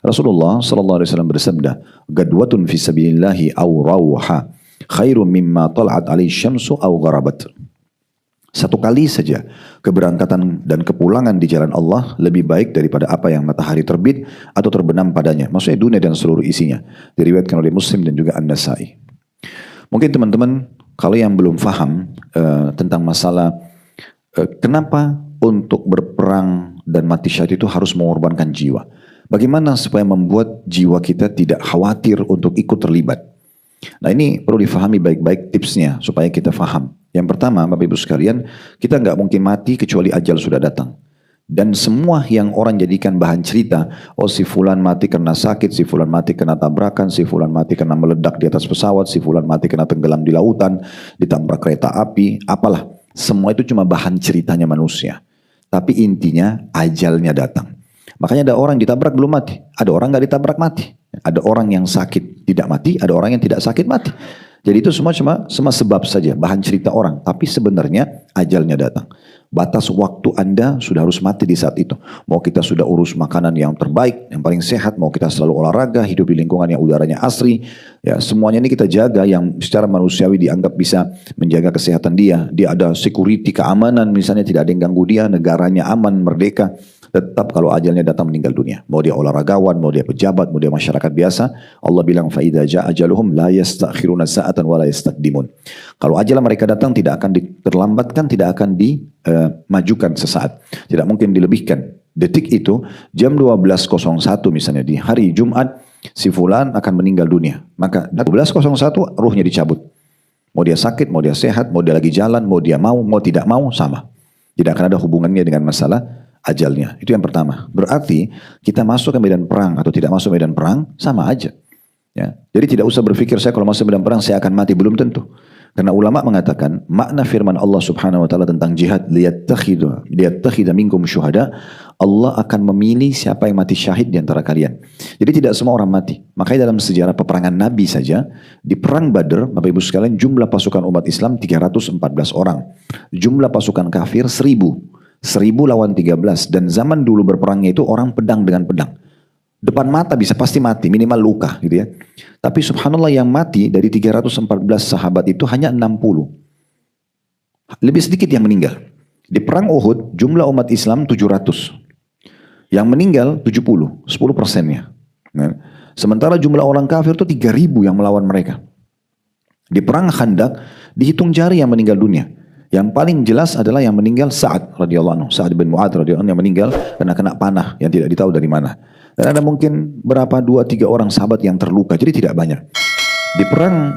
Rasulullah sallallahu alaihi wasallam bersabda, "Gadwatun fi sabilillahi aw rawha khairum mimma tal'at alaihi syamsu aw gharabat." Satu kali saja keberangkatan dan kepulangan di jalan Allah lebih baik daripada apa yang matahari terbit atau terbenam padanya. Maksudnya dunia dan seluruh isinya. Diriwayatkan oleh Muslim dan juga An-Nasai. Mungkin teman-teman kalau yang belum paham tentang masalah kenapa untuk berperang dan mati syahid itu harus mengorbankan jiwa. Bagaimana supaya membuat jiwa kita tidak khawatir untuk ikut terlibat. Nah ini perlu difahami baik-baik tipsnya supaya kita faham. Yang pertama Bapak Ibu sekalian, kita nggak mungkin mati kecuali ajal sudah datang. Dan semua yang orang jadikan bahan cerita, oh si fulan mati karena sakit, si fulan mati karena tabrakan, si fulan mati karena meledak di atas pesawat, si fulan mati karena tenggelam di lautan, ditabrak kereta api, apalah. Semua itu cuma bahan ceritanya manusia. Tapi intinya ajalnya datang. Makanya ada orang ditabrak belum mati, ada orang nggak ditabrak mati. Ada orang yang sakit tidak mati, ada orang yang tidak sakit mati. Jadi itu semua cuma sebab saja, bahan cerita orang. Tapi sebenarnya ajalnya datang. Batas waktu Anda sudah harus mati di saat itu. Mau kita sudah urus makanan yang terbaik, yang paling sehat, mau kita selalu olahraga, hidup di lingkungan yang udaranya asri. Ya, semuanya ini kita jaga yang secara manusiawi dianggap bisa menjaga kesehatan dia. Dia ada security, keamanan, misalnya tidak ada yang ganggu dia, negaranya aman, merdeka. Tetap kalau ajalnya datang meninggal dunia. Mau dia olahragawan, mau dia pejabat, mau dia masyarakat biasa. Allah bilang, فَإِذَا جَاءَ أَجَلُهُمْ لَا يَسْتَأْخِرُونَ سَاعَةً وَلَا يَسْتَقْدِمُونَ. Kalau ajal mereka datang tidak akan diterlambatkan, tidak akan dimajukan sesaat. Tidak mungkin dilebihkan. Detik itu, jam 12.01 misalnya di hari Jumat, si fulan akan meninggal dunia. Maka 12.01 ruhnya dicabut. Mau dia sakit, mau dia sehat, mau dia lagi jalan, mau dia mau tidak mau, sama. Tidak akan ada hubungannya dengan masalah ajalnya. Itu yang pertama. Berarti kita masuk ke medan perang atau tidak masuk medan perang sama aja. Ya. Jadi tidak usah berpikir saya kalau masuk medan perang saya akan mati, belum tentu. Karena ulama mengatakan makna firman Allah Subhanahu wa taala tentang jihad, liyattakhidha minkum syuhada, Allah akan memilih siapa yang mati syahid di antara kalian. Jadi tidak semua orang mati. Makanya dalam sejarah peperangan Nabi saja di perang Badar, Bapak Ibu sekalian, jumlah pasukan umat Islam 314 orang. Jumlah pasukan kafir 1000. 1000 lawan 13. Dan zaman dulu berperangnya itu orang pedang dengan pedang. Depan mata bisa pasti mati, minimal luka gitu ya. Tapi subhanallah yang mati dari 314 sahabat itu hanya 60. Lebih sedikit yang meninggal. Di perang Uhud jumlah umat Islam 700. Yang meninggal 70, 10%-nya. Sementara jumlah orang kafir itu 3000 yang melawan mereka. Di perang Khandak dihitung jari yang meninggal dunia. Yang paling jelas adalah yang meninggal Sa'ad radhiyallahu anhu. Sa'ad bin Mu'adz radhiyallahu anhu yang meninggal karena kena panah yang tidak ditahu dari mana. Dan ada mungkin berapa 2-3 orang sahabat yang terluka. Jadi tidak banyak. Di perang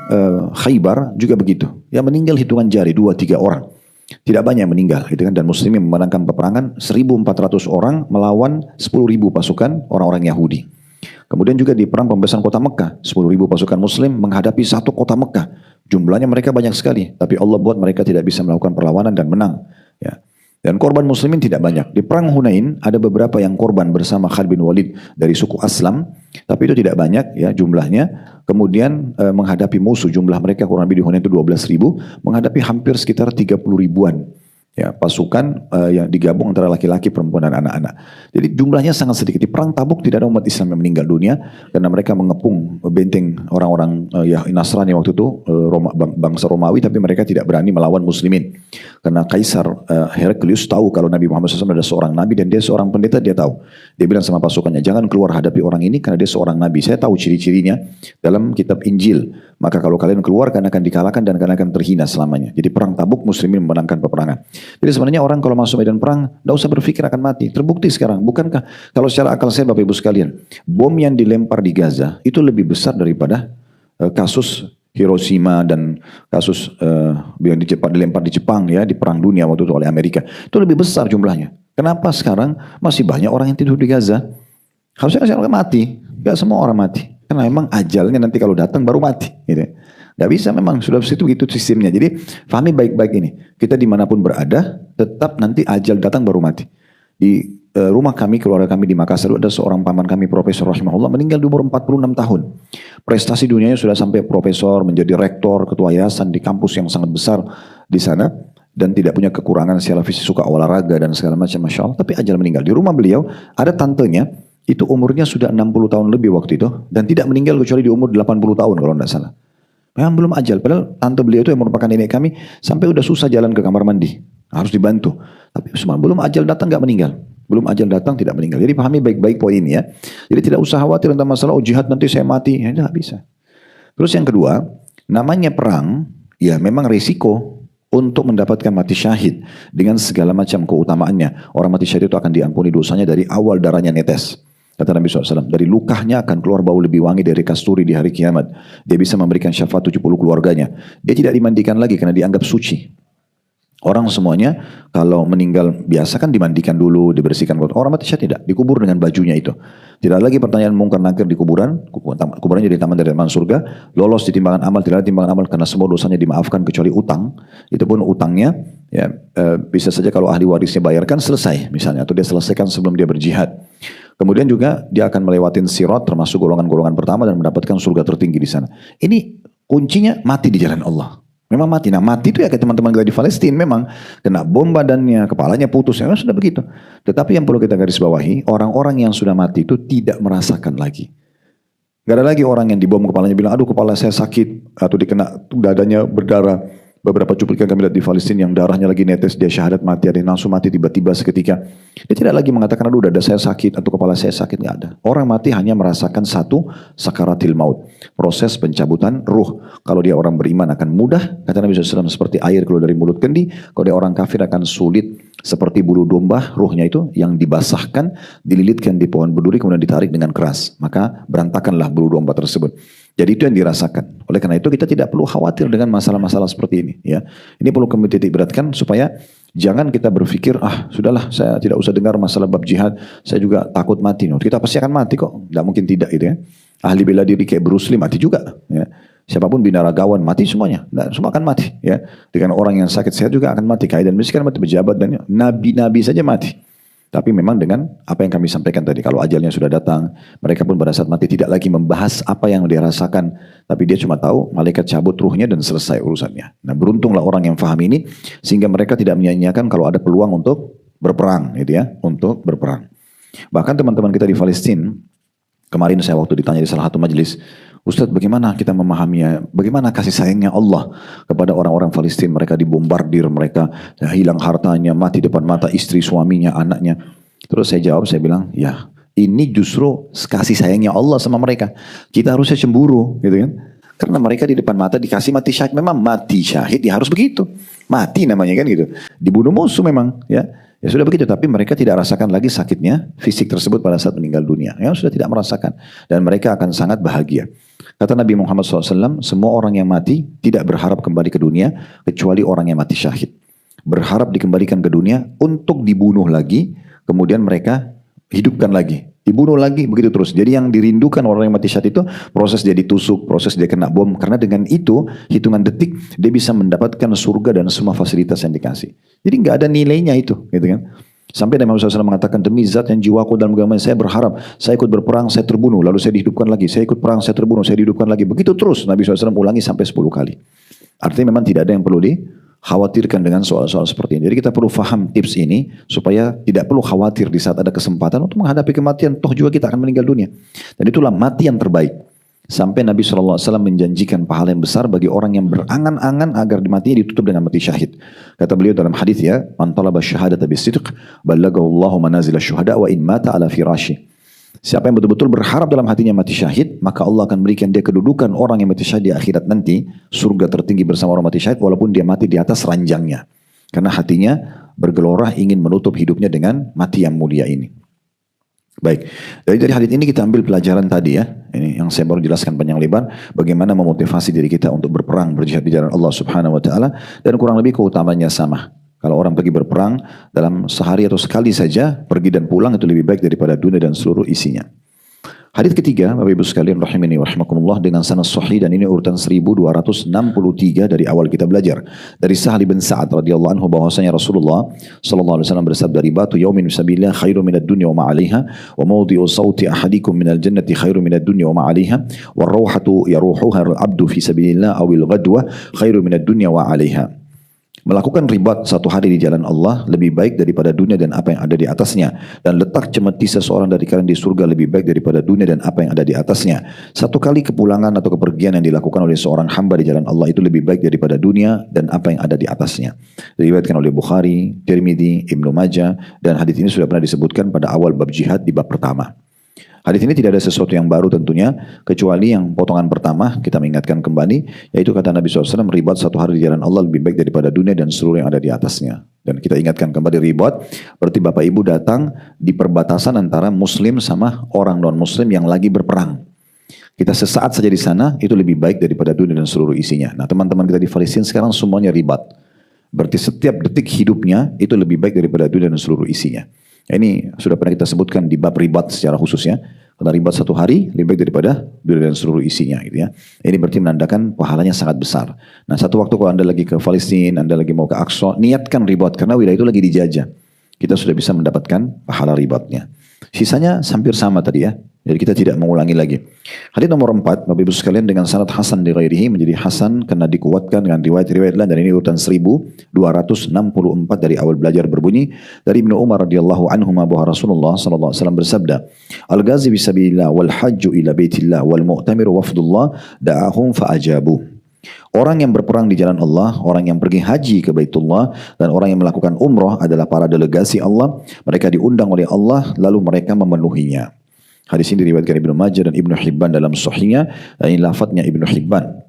Khaybar juga begitu. Yang meninggal hitungan jari 2-3 orang. Tidak banyak yang meninggal gitu kan. Dan muslimin memenangkan peperangan 1.400 orang melawan 10.000 pasukan orang-orang Yahudi. Kemudian juga di perang pembebasan kota Mekah, 10.000 pasukan muslim menghadapi satu kota Mekah. Jumlahnya mereka banyak sekali, tapi Allah buat mereka tidak bisa melakukan perlawanan dan menang. Ya. Dan korban muslimin tidak banyak. Di perang Hunain ada beberapa yang korban bersama Khalid bin Walid dari suku Aslam, tapi itu tidak banyak ya jumlahnya. Kemudian menghadapi musuh, jumlah mereka kurang lebih di Hunain itu 12.000, menghadapi hampir sekitar 30 ribuan. Ya, pasukan yang digabung antara laki-laki, perempuan dan anak-anak. Jadi jumlahnya sangat sedikit. Di perang Tabuk tidak ada umat Islam yang meninggal dunia karena mereka mengepung benteng orang-orang Nasrani waktu itu, bangsa Romawi, tapi mereka tidak berani melawan muslimin. Karena Kaisar Heraklius tahu kalau Nabi Muhammad SAW ada seorang nabi dan dia seorang pendeta, dia tahu. Dia bilang sama pasukannya, jangan keluar hadapi orang ini karena dia seorang nabi. Saya tahu ciri-cirinya dalam kitab Injil. Maka kalau kalian keluar kalian akan dikalahkan dan kalian akan terhina selamanya. Jadi perang Tabuk muslimin memenangkan peperangan. Jadi sebenarnya orang kalau masuk medan perang, tidak usah berpikir akan mati. Terbukti sekarang, bukankah kalau secara akal saya Bapak Ibu sekalian, bom yang dilempar di Gaza itu lebih besar daripada kasus Hiroshima dan kasus yang dilempar di Jepang ya di perang dunia waktu itu oleh Amerika. Itu lebih besar jumlahnya. Kenapa sekarang masih banyak orang yang tidur di Gaza? Harusnya orang mati, gak semua orang mati. Karena memang ajalnya nanti kalau datang baru mati. Gitu. Gak bisa memang, sudah situ gitu sistemnya. Jadi pahami baik-baik ini. Kita dimanapun berada, tetap nanti ajal datang baru mati. Di rumah kami, keluarga kami di Makassar, ada seorang paman kami, Profesor Rahimahullah, meninggal di umur 46 tahun. Prestasi dunianya sudah sampai profesor, menjadi rektor, ketua yayasan di kampus yang sangat besar di sana. Dan tidak punya kekurangan secara fisik, suka olahraga dan segala macam, Masya Allah. Tapi ajal meninggal. Di rumah beliau, ada tantenya, itu umurnya sudah 60 tahun lebih waktu itu dan tidak meninggal kecuali di umur 80 tahun kalau tidak salah. Memang belum ajal, padahal tante beliau itu yang merupakan nenek kami sampai udah susah jalan ke kamar mandi, harus dibantu. Tapi semua belum ajal datang nggak meninggal, belum ajal datang tidak meninggal. Jadi pahami baik-baik poin ini ya. Jadi tidak usah khawatir tentang masalah jihad nanti saya mati, ya tidak bisa. Terus yang kedua, namanya perang, ya memang risiko untuk mendapatkan mati syahid dengan segala macam keutamaannya. Orang mati syahid itu akan diampuni dosanya dari awal darahnya netes. Kata Nabi SAW, dari lukahnya akan keluar bau lebih wangi dari kasturi di hari kiamat. Dia bisa memberikan syafaat 70 keluarganya. Dia tidak dimandikan lagi karena dianggap suci. Orang semuanya kalau meninggal biasa kan dimandikan dulu, dibersihkan. Orang mati syahid tidak, dikubur dengan bajunya itu. Tidak lagi pertanyaan mungkar nakir di kuburan. Kuburannya jadi taman dari taman surga. Lolos di timbangan amal, tidak ada timbangan amal karena semua dosanya dimaafkan kecuali utang. Itu pun utangnya ya bisa saja kalau ahli warisnya bayarkan selesai misalnya, atau dia selesaikan sebelum dia berjihad. Kemudian juga dia akan melewatin sirat termasuk golongan-golongan pertama dan mendapatkan surga tertinggi di sana. Ini kuncinya mati di jalan Allah. Memang mati. Nah mati itu ya kayak teman-teman kita di Palestina memang kena bom badannya, kepalanya putus, ya sudah begitu. Tetapi yang perlu kita garis bawahi, orang-orang yang sudah mati itu tidak merasakan lagi. Gak ada lagi orang yang dibom kepalanya bilang, aduh kepala saya sakit, atau dikena dadanya berdarah. Beberapa cuplikan kami lihat di Palestina yang darahnya lagi netes, dia syahadat mati, ada yang langsung mati tiba-tiba seketika. Dia tidak lagi mengatakan, aduh dada saya sakit atau kepala saya sakit, nggak ada. Orang mati hanya merasakan satu sakaratil maut, proses pencabutan ruh. Kalau dia orang beriman akan mudah, kata Nabi SAW, seperti air keluar dari mulut kendi. Kalau dia orang kafir akan sulit, seperti bulu domba, ruhnya itu yang dibasahkan, dililitkan di pohon berduri, kemudian ditarik dengan keras. Maka berantakanlah bulu domba tersebut. Jadi itu yang dirasakan. Oleh karena itu kita tidak perlu khawatir dengan masalah-masalah seperti ini. Ya, ini perlu kami titik beratkan supaya jangan kita berpikir sudahlah saya tidak usah dengar masalah bab jihad. Saya juga takut mati. Kita pasti akan mati kok. Tidak mungkin tidak gitu ya. Ahli bela diri kayak Bruce Lee mati juga. Ya. Siapapun binaragawan mati semuanya. Nah, semua akan mati. Ya. Dengan orang yang sakit sehat juga akan mati. Kaya dan miskin mati, pejabat dan nabi-nabi saja mati. Tapi memang dengan apa yang kami sampaikan tadi, kalau ajalnya sudah datang, mereka pun pada saat mati tidak lagi membahas apa yang dia rasakan, tapi dia cuma tahu malaikat cabut ruhnya dan selesai urusannya. Nah beruntunglah orang yang faham ini, sehingga mereka tidak menyia-nyiakan kalau ada peluang untuk berperang, gitu ya, untuk berperang. Bahkan teman-teman kita di Palestina, kemarin saya waktu ditanya di salah satu majelis, Ustadz bagaimana kita memahaminya, bagaimana kasih sayangnya Allah kepada orang-orang Palestina, mereka dibombardir, mereka hilang hartanya, mati depan mata istri, suaminya, anaknya. Terus saya jawab, saya bilang, ya ini justru kasih sayangnya Allah sama mereka. Kita harusnya cemburu, gitu kan. Karena mereka di depan mata dikasih mati syahid, memang mati syahid, ya harus begitu. Mati namanya kan gitu. Dibunuh musuh memang, ya. Ya sudah begitu, tapi mereka tidak rasakan lagi sakitnya fisik tersebut pada saat meninggal dunia. Ya sudah tidak merasakan. Dan mereka akan sangat bahagia. Kata Nabi Muhammad SAW, semua orang yang mati tidak berharap kembali ke dunia, kecuali orang yang mati syahid. Berharap dikembalikan ke dunia untuk dibunuh lagi, kemudian mereka hidupkan lagi. Dibunuh lagi, begitu terus. Jadi yang dirindukan orang yang mati syahid itu, proses dia ditusuk, proses dia kena bom. Karena dengan itu, hitungan detik, dia bisa mendapatkan surga dan semua fasilitas yang dikasih. Jadi nggak ada nilainya itu, gitu kan. Sampai Nabi Muhammad SAW mengatakan, demi zat yang jiwaku dalam genggaman, saya berharap, saya ikut berperang, saya terbunuh, lalu saya dihidupkan lagi. Saya ikut perang, saya terbunuh, saya dihidupkan lagi. Begitu terus, Nabi SAW ulangi sampai 10 kali. Artinya memang tidak ada yang perlu dikhawatirkan dengan soal-soal seperti ini. Jadi kita perlu faham tips ini, supaya tidak perlu khawatir di saat ada kesempatan untuk menghadapi kematian. Toh juga kita akan meninggal dunia. Dan itulah mati yang terbaik. Sampai Nabi SAW menjanjikan pahala yang besar bagi orang yang berangan-angan agar matinya ditutup dengan mati syahid. Kata beliau dalam hadis ya, man talaba syahadata bisidq ballagahu Allahu manazil syuhada wa in mata ala firashi. Siapa yang betul-betul berharap dalam hatinya mati syahid, maka Allah akan berikan dia kedudukan orang yang mati syahid di akhirat nanti, surga tertinggi bersama orang mati syahid walaupun dia mati di atas ranjangnya. Karena hatinya bergelora ingin menutup hidupnya dengan mati yang mulia ini. Baik, dari hadis ini kita ambil pelajaran tadi ya, ini yang saya baru jelaskan panjang lebar, bagaimana memotivasi diri kita untuk berperang, berjihad di jalan Allah Subhanahu Wa Taala, dan kurang lebih keutamanya sama. Kalau orang pergi berperang dalam sehari atau sekali saja, pergi dan pulang itu lebih baik daripada dunia dan seluruh isinya. Hadis ketiga, Bapak Ibu sekalian rahimani wa rahimakumullah, dengan sanad sahih, dan ini urutan 1263 dari awal kita belajar. Dari Sahal bin Sa'ad radhiyallahu anhu bahwasanya Rasulullah sallallahu alaihi wasallam bersabda, ribatu yaumin fisabilillah khairu minad dunya wa ma 'alaiha wa mawdi'u sawti ahadikum minal jannati khairu minad dunya wa ma 'alaiha wa rawhatu yaruhuha al-'abdu fi sabilillah awil ghadwa khairu minad dunya wa 'alaiha. Melakukan ribat satu hari di jalan Allah lebih baik daripada dunia dan apa yang ada di atasnya. Dan letak cemeti seseorang dari kalian di surga lebih baik daripada dunia dan apa yang ada di atasnya. Satu kali kepulangan atau kepergian yang dilakukan oleh seorang hamba di jalan Allah itu lebih baik daripada dunia dan apa yang ada di atasnya. Diriwayatkan oleh Bukhari, Tirmidzi, Ibnu Majah, dan hadis ini sudah pernah disebutkan pada awal bab jihad di bab pertama. Hadis ini tidak ada sesuatu yang baru tentunya, kecuali yang potongan pertama kita mengingatkan kembali, yaitu kata Nabi SAW, ribat satu hari di jalan Allah lebih baik daripada dunia dan seluruh yang ada di atasnya. Dan kita ingatkan kembali ribat, berarti Bapak Ibu datang di perbatasan antara Muslim sama orang non-Muslim yang lagi berperang. Kita sesaat saja di sana, itu lebih baik daripada dunia dan seluruh isinya. Nah teman-teman kita di Palestina sekarang semuanya ribat. Berarti setiap detik hidupnya itu lebih baik daripada dunia dan seluruh isinya. Ini sudah pernah kita sebutkan di bab ribat secara khusus ya. Karena ribat satu hari lebih baik daripada dunia dan seluruh isinya gitu ya. Ini berarti menandakan pahalanya sangat besar. Nah satu waktu kalau Anda lagi ke Palestina, Anda lagi mau ke Aqsa, niatkan ribat karena wilayah itu lagi dijajah. Kita sudah bisa mendapatkan pahala ribatnya. Sisanya hampir sama tadi ya. Jadi kita tidak mengulangi lagi. Hadis nomor 4, Bapak Ibu sekalian, dengan sanad hasan di ghairihi, menjadi hasan karena dikuatkan dengan riwayat-riwayat lain, dan ini urutan 1264 dari awal belajar berbunyi dari Ibnu Umar radhiyallahu anhu bahwa Rasulullah sallallahu alaihi wasallam bersabda, "Al-ghazi fi sabilillah wal hajju ila baitillah wal mu'tamiru wafdullah da'ahum fa'ajabu." Orang yang berperang di jalan Allah, orang yang pergi haji ke Baitullah, dan orang yang melakukan umrah adalah para delegasi Allah. Mereka diundang oleh Allah, lalu mereka memenuhinya. Hadis ini diriwayatkan Ibnu Majah dan Ibnu Hibban dalam Sahihnya, dan ini lafadznya Ibnu Hibban.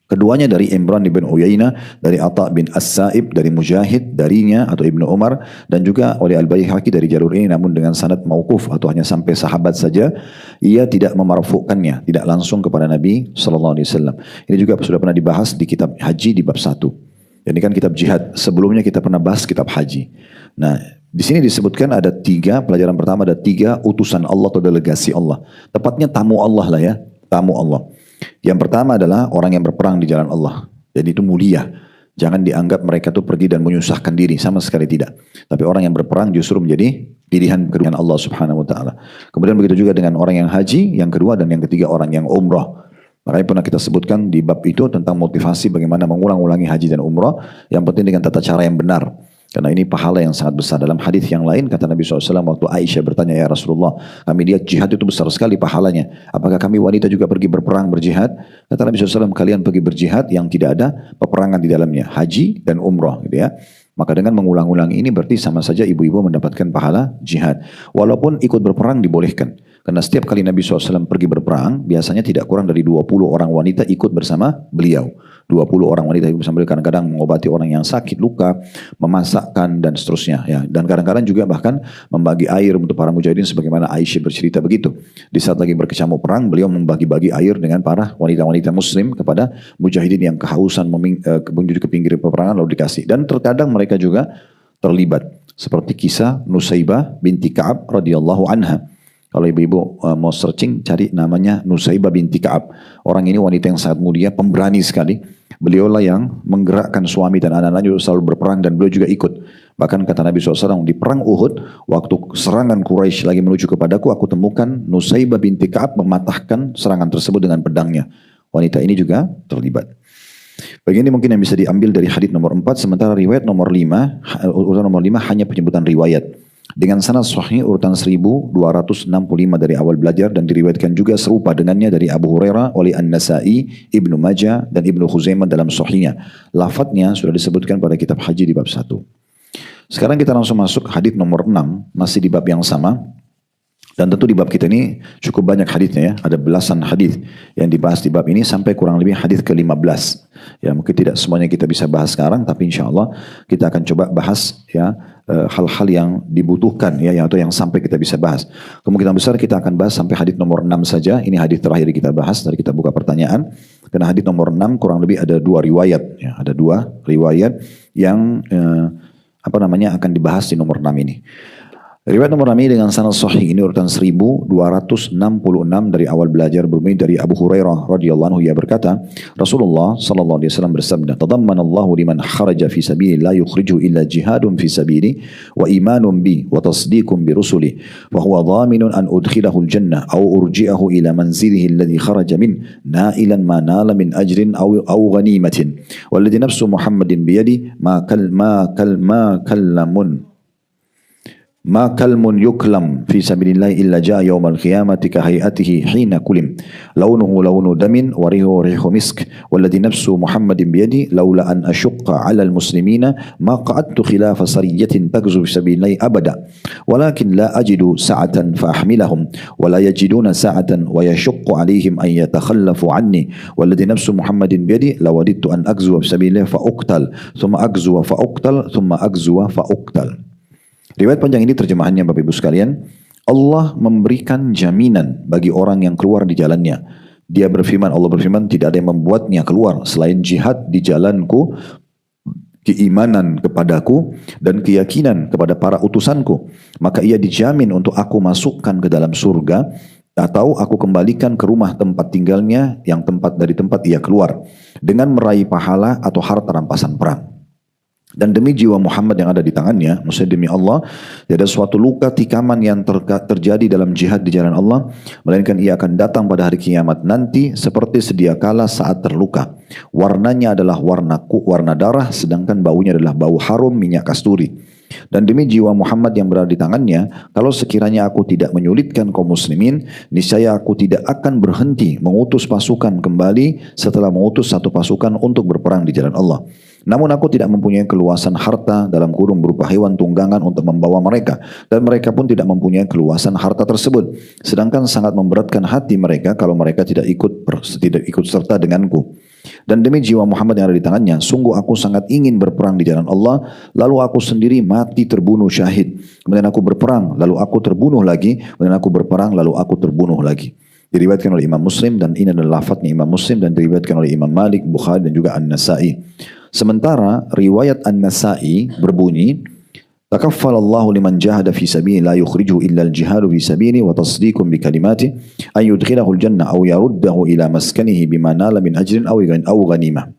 Keduanya dari Imran bin Uyainah, dari Atha bin As-Sa'ib, dari Mujahid, darinya atau Ibnu Umar, dan juga oleh Al-Baihaqi dari jalur ini namun dengan sanad mauquf atau hanya sampai sahabat saja. Ia tidak memarfukannya, tidak langsung kepada Nabi sallallahu alaihi wasallam. Ini juga sudah pernah dibahas di kitab haji di bab 1. Ini kan kitab jihad. Sebelumnya kita pernah bahas kitab haji. Nah, di sini disebutkan ada 3, pelajaran pertama ada 3 utusan Allah atau delegasi Allah. Tepatnya tamu Allah lah ya, tamu Allah. Yang pertama adalah orang yang berperang di jalan Allah. Jadi itu mulia. Jangan dianggap mereka itu pergi dan menyusahkan diri, sama sekali tidak. Tapi orang yang berperang justru menjadi pilihan kedua Allah Subhanahu wa taala. Kemudian begitu juga dengan orang yang haji, yang kedua, dan yang ketiga orang yang umrah. Makanya pernah kita sebutkan di bab itu tentang motivasi bagaimana mengulang-ulangi haji dan umrah. Yang penting dengan tata cara yang benar. Karena ini pahala yang sangat besar. Dalam hadis yang lain kata Nabi SAW waktu Aisyah bertanya, "Ya Rasulullah, kami lihat jihad itu besar sekali pahalanya. Apakah kami wanita juga pergi berperang berjihad?" Kata Nabi SAW, "Kalian pergi berjihad yang tidak ada peperangan di dalamnya, haji dan umrah." Gitu ya. Maka dengan mengulang-ulangi ini berarti sama saja ibu-ibu mendapatkan pahala jihad. Walaupun ikut berperang dibolehkan. Karena setiap kali Nabi SAW pergi berperang, biasanya tidak kurang dari 20 orang wanita ikut bersama beliau. 20 orang wanita ikut bersama beliau, kadang-kadang mengobati orang yang sakit, luka, memasakkan, dan seterusnya. Ya. Dan kadang-kadang juga bahkan membagi air untuk para mujahidin, sebagaimana Aisyah bercerita begitu. Di saat lagi berkecamuk perang, beliau membagi-bagi air dengan para wanita-wanita muslim kepada mujahidin yang kehausan menuju ke pinggir peperangan lalu dikasih. Dan terkadang mereka juga terlibat. Seperti kisah Nusaibah binti Ka'ab radhiyallahu anha. Kalau ibu-ibu mau searching, cari namanya Nusaibah binti Ka'ab. Orang ini wanita yang sangat mulia, pemberani sekali. Beliaulah yang menggerakkan suami dan anak-anaknya selalu berperang, dan beliau juga ikut. Bahkan kata Nabi SAW, di perang Uhud, waktu serangan Quraisy lagi menuju kepadaku, aku temukan Nusaibah binti Ka'ab mematahkan serangan tersebut dengan pedangnya. Wanita ini juga terlibat. Bagian ini mungkin yang bisa diambil dari hadis nomor 4, sementara riwayat nomor 5, urutan nomor 5 hanya penyebutan riwayat. Dengan sanad sahih urutan 1265 dari awal belajar, dan diriwayatkan juga serupa dengannya dari Abu Hurairah oleh An-Nasa'i, Ibnu Majah, dan Ibnu Khuzaimah dalam sahihnya. Lafadznya sudah disebutkan pada kitab haji di bab 1. Sekarang kita langsung masuk hadis nomor 6, masih di bab yang sama. Dan tentu di bab kita ini cukup banyak hadisnya ya. Ada belasan hadis yang dibahas di bab ini sampai kurang lebih hadis ke-15. Ya, mungkin tidak semuanya kita bisa bahas sekarang, tapi insya Allah kita akan coba bahas ya hal-hal yang dibutuhkan ya, atau yang sampai kita bisa bahas. Kemungkinan besar kita akan bahas sampai hadis nomor 6 saja. Ini hadis terakhir kita bahas dari kita buka pertanyaan. Karena hadis nomor 6 kurang lebih ada 2 riwayat ya, ada 2 riwayat yang akan dibahas di nomor 6 ini. Riwayat nomor Rami dengan sanad sahih ini urutan 1266 dari awal belajar bermula dari Abu Hurairah radhiyallahu anhu, ia berkata, Rasulullah sallallahu alaihi wasallam bersabda, "Tadammanallahu liman kharaja fi sabili la yukhriju illa jihadun fi sabili wa imanun bi wa tasdiqun bi rusuli wa huwa dhaminun an udkhilahu al-jannah aw urji'ahu ila manzilihi alladhi kharaja min na'ilan ma nala min ajrin aw ghanimatin walladhi nafsu Muhammadin biyadi ma kallamun ما كلم يكلم في سبيل الله إلا جاء يوم القيامة كهيئته حين كلم لونه لون دم وريحه ريح مسك والذي نفس محمد بيدي لولا أن أشق على المسلمين ما قعدت خلاف سرية تغزو في سبيل الله أبدا ولكن لا أجد سعة فأحملهم ولا يجدون سعة ويشق عليهم أن يتخلفوا عني والذي نفس محمد بيدي لوددت أن أغزو في سبيل الله فأقتل ثم أغزو فأقتل ثم أغزو فأقتل. Riwayat panjang ini terjemahannya Bapak Ibu sekalian, Allah memberikan jaminan bagi orang yang keluar di jalannya. Dia berfirman, Allah berfirman, tidak ada yang membuatnya keluar selain jihad di jalanku, keimanan kepadaku, dan keyakinan kepada para utusanku. Maka ia dijamin untuk aku masukkan ke dalam surga, atau aku kembalikan ke rumah tempat tinggalnya yang dari tempat ia keluar, dengan meraih pahala atau harta rampasan perang. Dan demi jiwa Muhammad yang ada di tangannya, maksudnya demi Allah, tidak ada suatu luka tikaman yang terjadi dalam jihad di jalan Allah, melainkan ia akan datang pada hari kiamat nanti seperti sedia kala saat terluka. Warnanya adalah warna darah, sedangkan baunya adalah bau harum minyak kasturi. Dan demi jiwa Muhammad yang berada di tangannya, kalau sekiranya aku tidak menyulitkan kaum muslimin, niscaya aku tidak akan berhenti mengutus pasukan kembali setelah mengutus satu pasukan untuk berperang di jalan Allah. Namun aku tidak mempunyai keluasan harta dalam kurung berupa hewan tunggangan untuk membawa mereka, dan mereka pun tidak mempunyai keluasan harta tersebut. Sedangkan sangat memberatkan hati mereka kalau mereka tidak ikut serta denganku. Dan demi jiwa Muhammad yang ada di tangannya, sungguh aku sangat ingin berperang di jalan Allah, lalu aku sendiri mati terbunuh syahid. Kemudian aku berperang, lalu aku terbunuh lagi, kemudian aku berperang, lalu aku terbunuh lagi. Diriwayatkan oleh Imam Muslim, dan ini adalah lafadznya Imam Muslim, dan diriwayatkan oleh Imam Malik, Bukhari, dan juga An-Nasai. Sementara riwayat An-Nasai berbunyi, Takaffalallahu liman jahada fi sabili la yukhrijuhu illa al-jihadu fi sabili wa tasdiqun bi kalimati an yudkhilahu al-jannah aw yaruddahu ila maskanihi bima nala min ajrin aw ghanimah.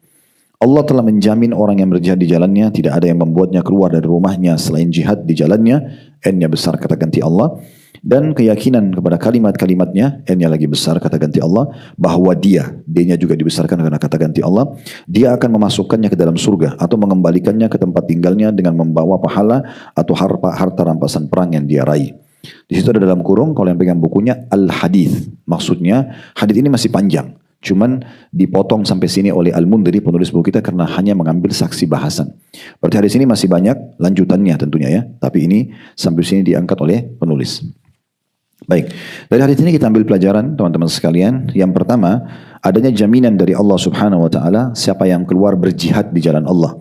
Allah telah menjamin orang yang berjihad di jalannya, tidak ada yang membuatnya keluar dari rumahnya selain jihad di jalannya, N-nya besar kata ganti Allah, dan keyakinan kepada kalimat-kalimatnya, N-nya lagi besar kata ganti Allah, bahwa D-nya juga dibesarkan karena kata ganti Allah, dia akan memasukkannya ke dalam surga atau mengembalikannya ke tempat tinggalnya dengan membawa pahala atau harta rampasan perang yang dia raih. Di situ ada dalam kurung, kalau yang pegang bukunya Al-Hadith, maksudnya hadith ini masih panjang, cuman dipotong sampai sini oleh Al-Mundhiri penulis buku kita karena hanya mengambil saksi bahasan. Berarti hadis ini masih banyak lanjutannya tentunya ya, tapi ini sampai sini diangkat oleh penulis. Baik, dari hadis ini kita ambil pelajaran teman-teman sekalian. Yang pertama, adanya jaminan dari Allah Subhanahu wa taala siapa yang keluar berjihad di jalan Allah.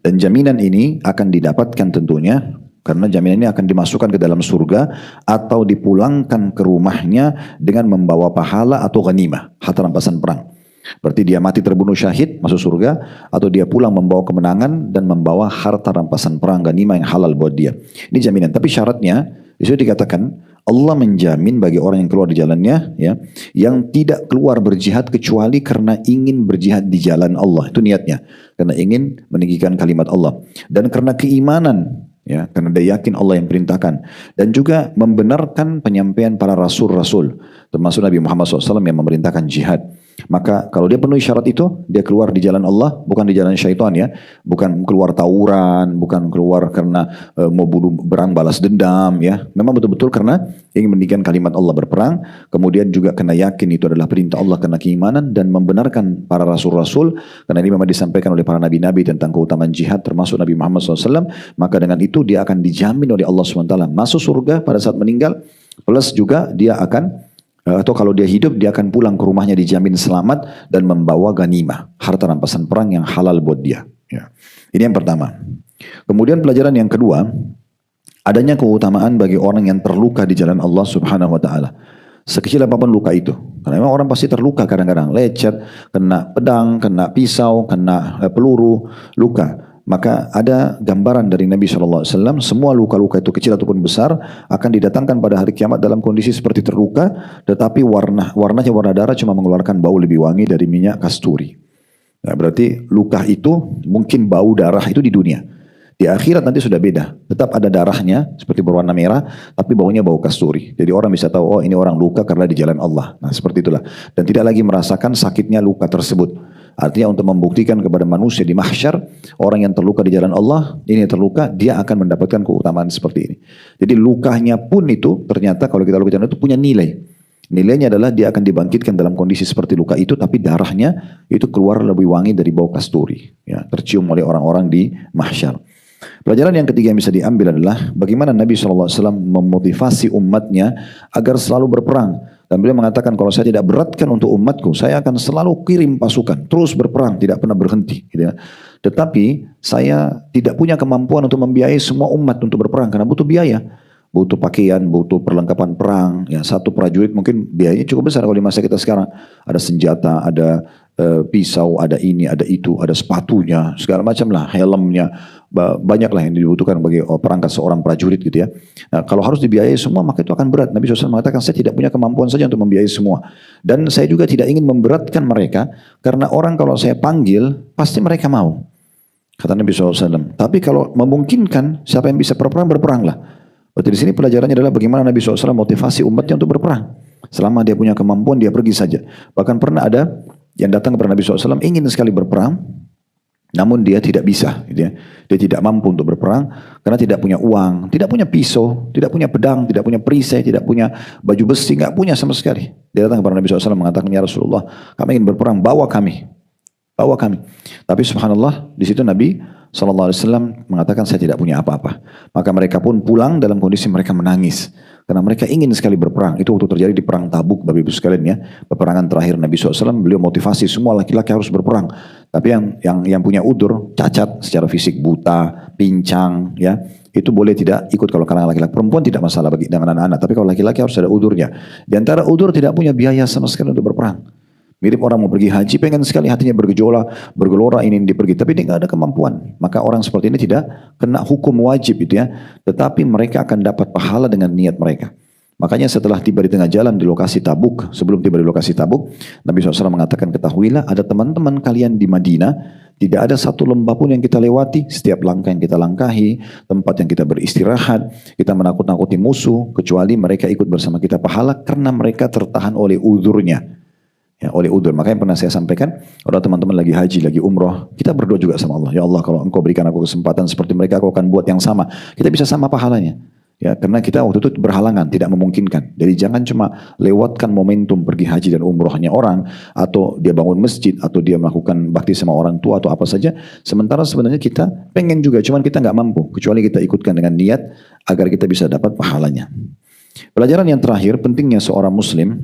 Dan jaminan ini akan didapatkan tentunya karena jaminan ini akan dimasukkan ke dalam surga atau dipulangkan ke rumahnya dengan membawa pahala atau ghanimah, harta rampasan perang. Berarti dia mati terbunuh syahid masuk surga, atau dia pulang membawa kemenangan dan membawa harta rampasan perang ghanimah yang halal buat dia. Ini jaminan. Tapi syaratnya itu dikatakan Allah menjamin bagi orang yang keluar di jalannya, ya, yang tidak keluar berjihad kecuali karena ingin berjihad di jalan Allah. Itu niatnya, karena ingin meninggikan kalimat Allah dan karena keimanan. Ya, karena dia yakin Allah yang perintahkan, dan juga membenarkan penyampaian para rasul-rasul, termasuk Nabi Muhammad SAW yang memerintahkan jihad. Maka kalau dia penuhi syarat itu, dia keluar di jalan Allah, bukan di jalan syaitan ya, bukan keluar tawuran, bukan keluar karena mau bunuh berang balas dendam ya. Memang betul-betul karena ingin meninggikan kalimat Allah berperang, kemudian juga karena yakin itu adalah perintah Allah karena keimanan, dan membenarkan para rasul-rasul, karena ini memang disampaikan oleh para nabi-nabi tentang keutamaan jihad termasuk Nabi Muhammad SAW. Maka dengan itu dia akan dijamin oleh Allah SWT masuk surga pada saat meninggal, plus juga dia akan atau kalau dia hidup dia akan pulang ke rumahnya dijamin selamat dan membawa ghanimah, harta rampasan perang yang halal buat dia ya. Ini yang pertama. Kemudian pelajaran yang kedua, adanya keutamaan bagi orang yang terluka di jalan Allah Subhanahu wa taala. Sekecil apapun luka itu, karena memang orang pasti terluka kadang-kadang, lecet, kena pedang, kena pisau, kena peluru, luka. maka ada gambaran dari Nabi SAW, semua luka-luka itu kecil ataupun besar akan didatangkan pada hari kiamat dalam kondisi seperti terluka, tetapi warnanya warna darah cuma mengeluarkan bau lebih wangi dari minyak kasturi. Nah, berarti luka itu mungkin bau darah itu di dunia. Di akhirat nanti sudah beda, tetap ada darahnya seperti berwarna merah, tapi baunya bau kasturi. Jadi orang bisa tahu, oh ini orang luka karena di jalan Allah. Nah seperti itulah. Dan tidak lagi merasakan sakitnya luka tersebut. Artinya untuk membuktikan kepada manusia di mahsyar, orang yang terluka di jalan Allah, ini terluka, dia akan mendapatkan keutamaan seperti ini. Jadi lukanya pun itu, ternyata kalau kita luka di jalan itu punya nilai. Nilainya adalah dia akan dibangkitkan dalam kondisi seperti luka itu, tapi darahnya itu keluar lebih wangi dari bau kasturi. Ya, tercium oleh orang-orang di mahsyar. Pelajaran yang ketiga yang bisa diambil adalah bagaimana Nabi SAW memotivasi umatnya agar selalu berperang. Dan beliau mengatakan kalau saya tidak beratkan untuk umatku, saya akan selalu kirim pasukan, terus berperang, tidak pernah berhenti. Gitu ya. Tetapi saya tidak punya kemampuan untuk membiayai semua umat untuk berperang karena butuh biaya. Butuh pakaian, butuh perlengkapan perang. Ya, satu prajurit mungkin biayanya cukup besar kalau di masa kita sekarang. Ada senjata, ada pisau, ada ini, ada itu, ada sepatunya, segala macam lah, helmnya. Banyaklah yang dibutuhkan bagi perangkat seorang prajurit gitu ya. Nah, kalau harus dibiayai semua maka itu akan berat. Nabi SAW mengatakan saya tidak punya kemampuan saja untuk membiayai semua. Dan saya juga tidak ingin memberatkan mereka karena orang kalau saya panggil pasti mereka mau. Kata Nabi SAW. Tapi kalau memungkinkan siapa yang bisa berperang, berperanglah. Berarti di sini pelajarannya adalah bagaimana Nabi SAW motivasi umatnya untuk berperang. Selama dia punya kemampuan dia pergi saja. Bahkan pernah ada yang datang kepada Nabi SAW ingin sekali berperang, namun dia tidak bisa. Gitu ya. Dia tidak mampu untuk berperang karena tidak punya uang, tidak punya pisau, tidak punya pedang, tidak punya perisai, tidak punya baju besi, nggak punya sama sekali. Dia datang kepada Nabi SAW mengatakan, ya Rasulullah, kami ingin berperang, bawa kami. Bawa kami. Tapi subhanallah, di situ Nabi SAW mengatakan saya tidak punya apa-apa. Maka mereka pun pulang dalam kondisi mereka menangis. Karena mereka ingin sekali berperang. Itu waktu terjadi di perang Tabuk, Bapak Ibu sekalian ya. Peperangan terakhir Nabi SAW, beliau motivasi semua laki-laki harus berperang. Tapi yang punya udur, cacat secara fisik, buta, pincang, ya itu boleh tidak ikut. Kalau karena laki-laki, perempuan tidak masalah bagi dengan anak-anak. Tapi kalau laki-laki harus ada udurnya. Di antara udur tidak punya biaya sama sekali untuk berperang. Mirip orang mau pergi haji, pengen sekali hatinya bergelora ini pergi, tapi dia nggak ada kemampuan. Maka orang seperti ini tidak kena hukum wajib itu ya, tetapi mereka akan dapat pahala dengan niat mereka. Makanya setelah tiba di tengah jalan di lokasi Tabuk, sebelum tiba di lokasi Tabuk, Nabi SAW mengatakan, ketahuilah ada teman-teman kalian di Madinah, tidak ada satu lembah pun yang kita lewati, setiap langkah yang kita langkahi, tempat yang kita beristirahat, kita menakut-nakuti musuh, kecuali mereka ikut bersama kita pahala karena mereka tertahan oleh udurnya. Ya, oleh udur. Makanya pernah saya sampaikan, kalau teman-teman lagi haji, lagi umroh, kita berdoa juga sama Allah. Ya Allah, kalau engkau berikan aku kesempatan seperti mereka, aku akan buat yang sama. Kita bisa sama pahalanya. Ya, karena kita waktu itu berhalangan, tidak memungkinkan. Jadi jangan cuma lewatkan momentum pergi haji dan umrohnya orang, atau dia bangun masjid, atau dia melakukan bakti sama orang tua, atau apa saja. Sementara sebenarnya kita pengen juga, cuman kita nggak mampu. Kecuali kita ikutkan dengan niat, agar kita bisa dapat pahalanya. Pelajaran yang terakhir, pentingnya seorang muslim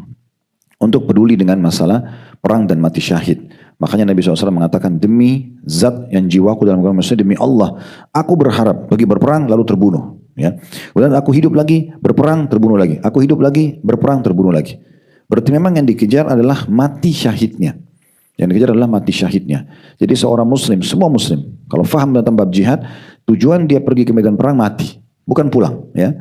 untuk peduli dengan masalah perang dan mati syahid. Makanya Nabi SAW mengatakan, demi zat yang jiwaku dalam genggaman manusia, demi Allah, aku berharap bagi berperang lalu terbunuh. Ya. Kemudian aku hidup lagi, berperang, terbunuh lagi. Aku hidup lagi, berperang, terbunuh lagi. Berarti memang yang dikejar adalah mati syahidnya. Yang dikejar adalah mati syahidnya. Jadi seorang muslim, semua muslim, kalau faham tentang bab jihad, tujuan dia pergi ke medan perang mati, bukan pulang. Ya.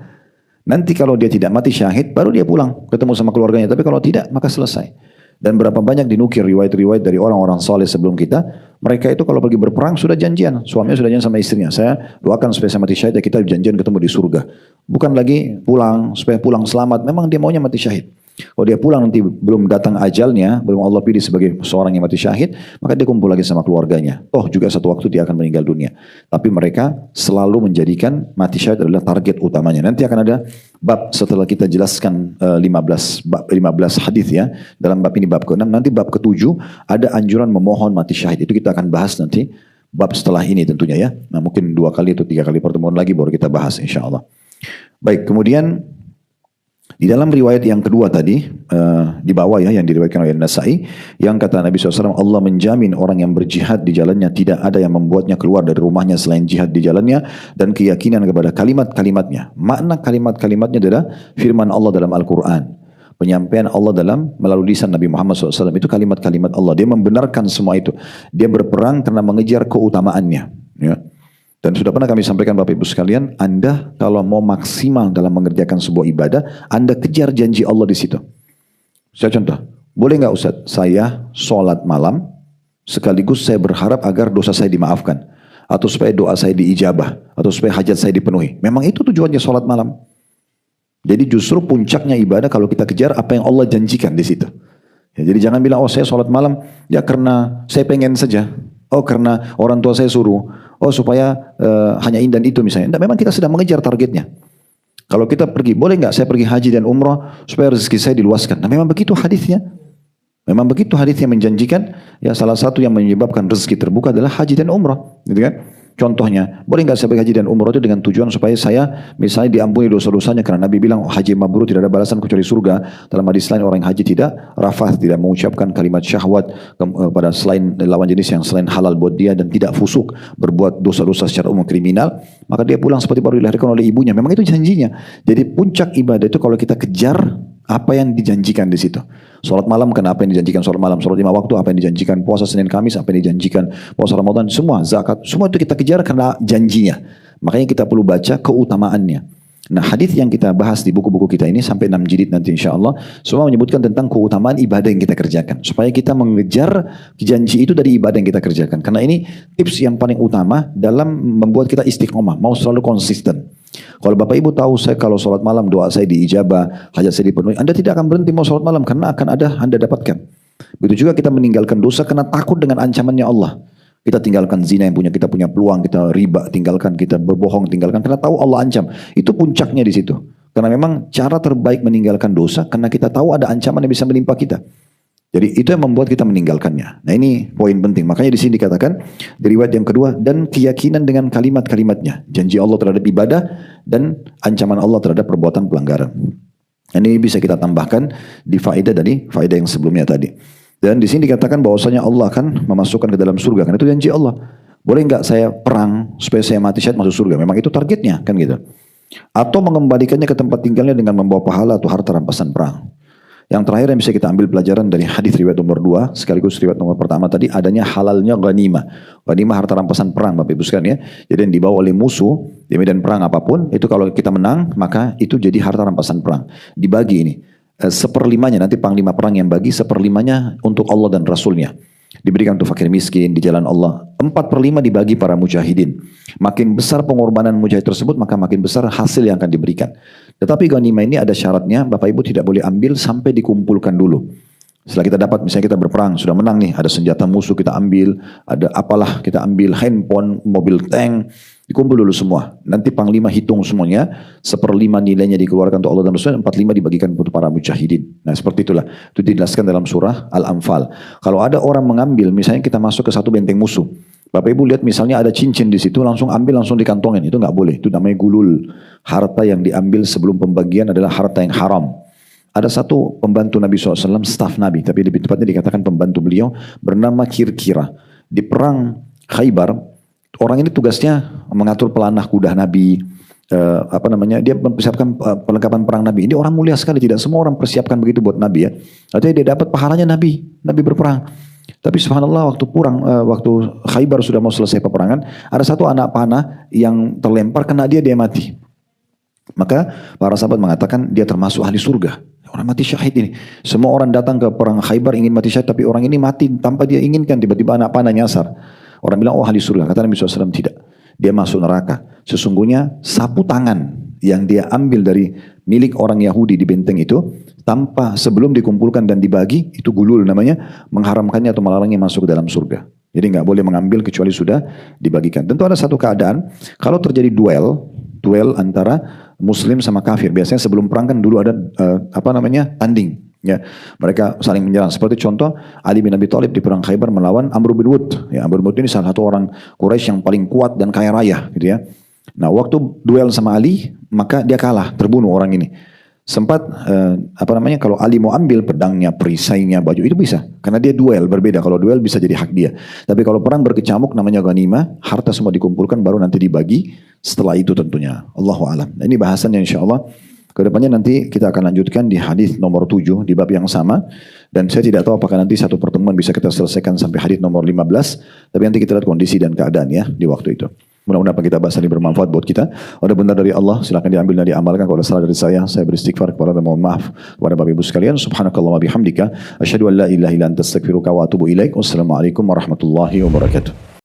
Nanti kalau dia tidak mati syahid, baru dia pulang, ketemu sama keluarganya. Tapi kalau tidak, maka selesai. Dan berapa banyak dinukir riwayat-riwayat dari orang-orang soleh sebelum kita, mereka itu kalau pergi berperang sudah janjian. Suaminya sudah janjian sama istrinya. Saya doakan supaya saya mati syahid, ya kita janjian ketemu di surga. Bukan lagi pulang, supaya pulang selamat. Memang dia maunya mati syahid. Kalau dia pulang nanti belum datang ajalnya, belum Allah pilih sebagai seorang yang mati syahid, maka dia kumpul lagi sama keluarganya. Toh juga satu waktu dia akan meninggal dunia. Tapi mereka selalu menjadikan mati syahid adalah target utamanya. Nanti akan ada bab setelah kita jelaskan 15 hadis ya. Dalam bab ini bab ke-6, nanti bab ke-7 ada anjuran memohon mati syahid. Itu kita akan bahas nanti bab setelah ini tentunya ya. Nah, mungkin 2 kali atau 3 kali pertemuan lagi baru kita bahas insyaAllah. Baik, kemudian di dalam riwayat yang kedua tadi, di bawah ya, yang diriwayatkan oleh Nasai, yang kata Nabi SAW, Allah menjamin orang yang berjihad di jalannya tidak ada yang membuatnya keluar dari rumahnya selain jihad di jalannya, dan keyakinan kepada kalimat-kalimatnya. Makna kalimat-kalimatnya adalah firman Allah dalam Al-Quran. Penyampaian Allah melalui lisan Nabi Muhammad SAW, itu kalimat-kalimat Allah. Dia membenarkan semua itu. Dia berperang karena mengejar keutamaannya. Ya. Dan sudah pernah kami sampaikan Bapak Ibu sekalian, Anda kalau mau maksimal dalam mengerjakan sebuah ibadah, Anda kejar janji Allah di situ. Saya contoh, boleh nggak Ustaz, saya sholat malam, sekaligus saya berharap agar dosa saya dimaafkan. Atau supaya doa saya diijabah, atau supaya hajat saya dipenuhi. Memang itu tujuannya sholat malam. Jadi justru puncaknya ibadah kalau kita kejar apa yang Allah janjikan di situ. Ya, jadi jangan bilang, oh saya sholat malam, ya karena saya pengen saja. Oh karena orang tua saya suruh. Oh supaya hanya ini dan itu misalnya. Nah, memang kita sedang mengejar targetnya. Kalau kita pergi, boleh nggak saya pergi haji dan umrah supaya rezeki saya diluaskan. Nah memang begitu hadisnya. Memang begitu hadisnya menjanjikan. Ya salah satu yang menyebabkan rezeki terbuka adalah haji dan umrah. Gitu kan? Contohnya, boleh nggak saya pergi haji dan umrah itu dengan tujuan supaya saya misalnya diampuni dosa-dosanya, karena Nabi bilang haji mabrur tidak ada balasan kecuali surga. Dalam hadis lain orang yang haji tidak rafath, tidak mengucapkan kalimat syahwat pada selain lawan jenis yang selain halal buat dia, dan tidak fusuk, berbuat dosa-dosa secara umum kriminal, maka dia pulang seperti baru dilahirkan oleh ibunya. Memang itu janjinya. Jadi puncak ibadah itu kalau kita kejar apa yang dijanjikan di situ. Sholat malam karena apa yang dijanjikan sholat malam, sholat 5 waktu apa yang dijanjikan, puasa Senin Kamis apa yang dijanjikan, puasa Ramadan, semua zakat, semua itu kita kejar karena janjinya. Makanya kita perlu baca keutamaannya. Nah hadis yang kita bahas di buku-buku kita ini sampai 6 jilid nanti insya Allah, semua menyebutkan tentang keutamaan ibadah yang kita kerjakan. Supaya kita mengejar janji itu dari ibadah yang kita kerjakan. Karena ini tips yang paling utama dalam membuat kita istiqomah, mau selalu konsisten. Kalau Bapak Ibu tahu saya kalau sholat malam doa saya diijabah, hajat saya dipenuhi, Anda tidak akan berhenti mau sholat malam karena akan ada Anda dapatkan. Begitu juga kita meninggalkan dosa karena takut dengan ancamannya Allah. Kita tinggalkan zina yang kita punya peluang, kita riba tinggalkan, kita berbohong tinggalkan karena tahu Allah ancam. Itu puncaknya di situ. Karena memang cara terbaik meninggalkan dosa karena kita tahu ada ancaman yang bisa menimpa kita. Jadi itu yang membuat kita meninggalkannya. Nah ini poin penting. Makanya di sini dikatakan di riwayat yang kedua, dan keyakinan dengan kalimat-kalimatnya, janji Allah terhadap ibadah dan ancaman Allah terhadap perbuatan pelanggaran. Ini bisa kita tambahkan di faedah dari faedah yang sebelumnya tadi. Dan di sini dikatakan bahwasanya Allah akan memasukkan ke dalam surga. Karena itu janji Allah. Boleh nggak saya perang supaya saya mati syahid masuk surga? Memang itu targetnya kan gitu. Atau mengembalikannya ke tempat tinggalnya dengan membawa pahala atau harta rampasan perang. Yang terakhir yang bisa kita ambil pelajaran dari hadis riwayat nomor 2 sekaligus riwayat nomor pertama tadi, adanya halalnya ghanimah. Ghanimah harta rampasan perang Bapak Ibu sekalian ya. Jadi yang dibawa oleh musuh di medan perang apapun, itu kalau kita menang maka itu jadi harta rampasan perang. Dibagi ini. Seperlimanya nanti panglima perang yang bagi, seperlimanya untuk Allah dan Rasulnya. Diberikan untuk fakir miskin di jalan Allah. 4/5 dibagi para mujahidin. Makin besar pengorbanan mujahid tersebut, maka makin besar hasil yang akan diberikan. Tetapi ghanimah ini ada syaratnya, Bapak Ibu tidak boleh ambil sampai dikumpulkan dulu. Setelah kita dapat, misalnya kita berperang, sudah menang nih, ada senjata musuh kita ambil, ada apalah kita ambil, handphone, mobil tank, dikumpul dulu semua. Nanti panglima hitung semuanya, 1/5 nilainya dikeluarkan untuk Allah dan Rasul, 4/5 dibagikan untuk para mujahidin. Nah seperti itulah, itu dijelaskan dalam surah Al-Anfal. Kalau ada orang mengambil, misalnya kita masuk ke satu benteng musuh, Bapak Ibu lihat misalnya ada cincin di situ, langsung ambil, langsung dikantongin, itu nggak boleh. Itu namanya gulul. Harta yang diambil sebelum pembagian adalah harta yang haram. Ada satu pembantu Nabi SAW, staf Nabi, tapi lebih tepatnya dikatakan pembantu beliau, bernama Kirkira. Di perang Khaybar, orang ini tugasnya mengatur pelanah kuda Nabi, dia mempersiapkan perlengkapan perang Nabi. Ini orang mulia sekali, tidak semua orang persiapkan begitu buat Nabi ya. Artinya dia dapat pahalanya Nabi berperang. Tapi subhanallah waktu Khaybar sudah mau selesai peperangan, ada satu anak panah yang terlempar kena dia mati. Maka para sahabat mengatakan dia termasuk ahli surga. Orang mati syahid ini. Semua orang datang ke perang Khaybar ingin mati syahid, tapi orang ini mati tanpa dia inginkan, tiba-tiba anak panah nyasar. Orang bilang, oh ahli surga. Kata Nabi SAW, tidak. Dia masuk neraka. Sesungguhnya sapu tangan yang dia ambil dari milik orang Yahudi di benteng itu, tanpa sebelum dikumpulkan dan dibagi, itu gulul namanya, mengharamkannya atau melarangnya masuk ke dalam surga. Jadi nggak boleh mengambil kecuali sudah dibagikan. Tentu ada satu keadaan, kalau terjadi duel antara Muslim sama kafir. Biasanya sebelum perang kan dulu ada tanding. Ya, mereka saling menyerang. Seperti contoh Ali bin Abi Thalib di perang Khaybar melawan Amr bin Wud. Ya, Amr bin Wud ini salah satu orang Quraisy yang paling kuat dan kaya raya, gitu ya. Nah, waktu duel sama Ali, maka dia kalah, terbunuh orang ini. Sempat kalau Ali mau ambil pedangnya, perisainya, baju itu bisa, karena dia duel, berbeda. Kalau duel bisa jadi hak dia. Tapi kalau perang berkecamuk namanya ghanimah, harta semua dikumpulkan baru nanti dibagi setelah itu tentunya. Allahu a'lam. Nah, ini bahasannya insyaallah Kedepannya nanti kita akan lanjutkan di hadis nomor 7 di bab yang sama. Dan saya tidak tahu apakah nanti satu pertemuan bisa kita selesaikan sampai hadis nomor 15. Tapi nanti kita lihat kondisi dan keadaan ya di waktu itu. Mudah-mudahan apa kita bahas ini bermanfaat buat kita. Ada benar dari Allah, silakan diambil dan diamalkan. Kalau ada salah dari saya beristighfar kepada Allah, mohon maaf kepada Bapak Ibu sekalian. Subhanakallah wa bihamdika, asyhadu an la ilaha illa anta astaghfiruka wa atubu ilaik. Wassalamualaikum warahmatullahi wabarakatuh.